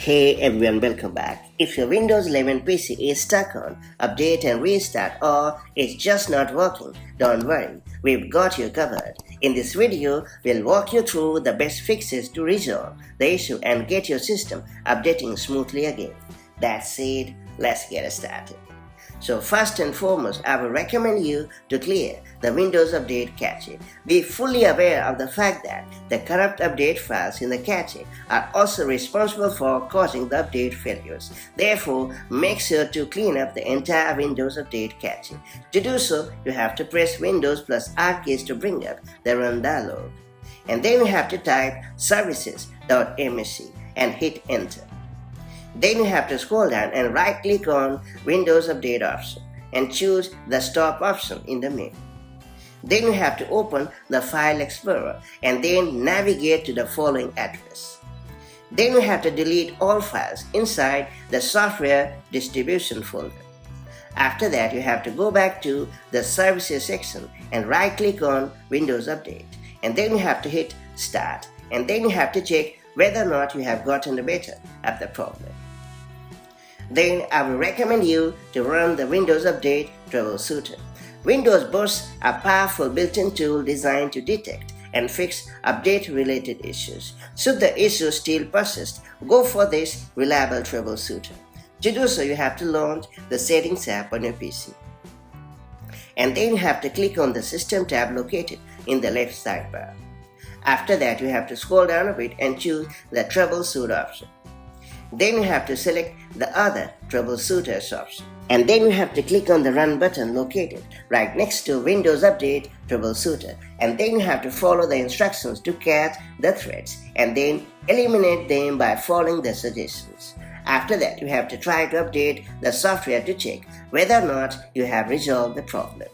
Hey everyone, welcome back. If your Windows 11 PC is stuck on update and restart or it's just not working, don't worry, we've got you covered. In this video, we'll walk you through the best fixes to resolve the issue and get your system updating smoothly again. That's it, let's get started. So first and foremost, I will recommend you to clear the Windows Update cache. Be fully aware of the fact that the corrupt update files in the cache are also responsible for causing the update failures. Therefore, make sure to clean up the entire Windows Update cache. To do so, you have to press Windows plus R keys to bring up the Run dialog. And then you have to type services.msc and hit enter. Then you have to scroll down and right click on Windows Update option and choose the stop option in the menu. Then you have to open the File Explorer and then navigate to the following address. Then you have to delete all files inside the software distribution folder. After that, you have to go back to the Services section and right click on Windows Update, and then you have to hit Start, and then you have to check whether or not you have gotten the better of the problem. Then I will recommend you to run the Windows Update Troubleshooter. Windows boasts a powerful built-in tool designed to detect and fix update-related issues. Should the issue still persist, go for this reliable troubleshooter. To do so, you have to launch the Settings app on your PC. And then you have to click on the System tab located in the left sidebar. After that, you have to scroll down a bit and choose the Troubleshoot option. Then you have to select the other Troubleshooters option. And then you have to click on the Run button located right next to Windows Update Troubleshooter. And then you have to follow the instructions to catch the threads and then eliminate them by following the suggestions. After that, you have to try to update the software to check whether or not you have resolved the problem.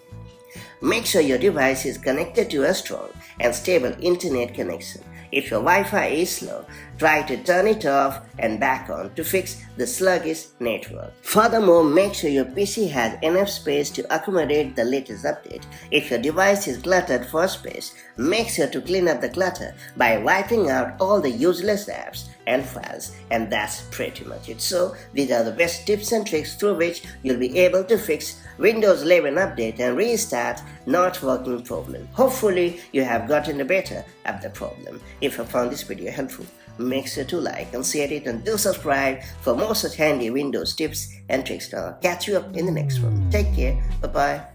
Make sure your device is connected to a strong and stable internet connection. If your Wi-Fi is slow, try to turn it off and back on to fix the sluggish network. Furthermore, make sure your PC has enough space to accommodate the latest update. If your device is cluttered for space, make sure to clean up the clutter by wiping out all the useless apps and files. And that's pretty much it. So, these are the best tips and tricks through which you'll be able to fix Windows 11 update and restart not working problem. Hopefully, you have gotten the better of the problem. If you found this video helpful, make sure to like and share it and do subscribe for more such handy Windows tips and tricks. I'll catch you up in the next one. Take care. Bye-bye.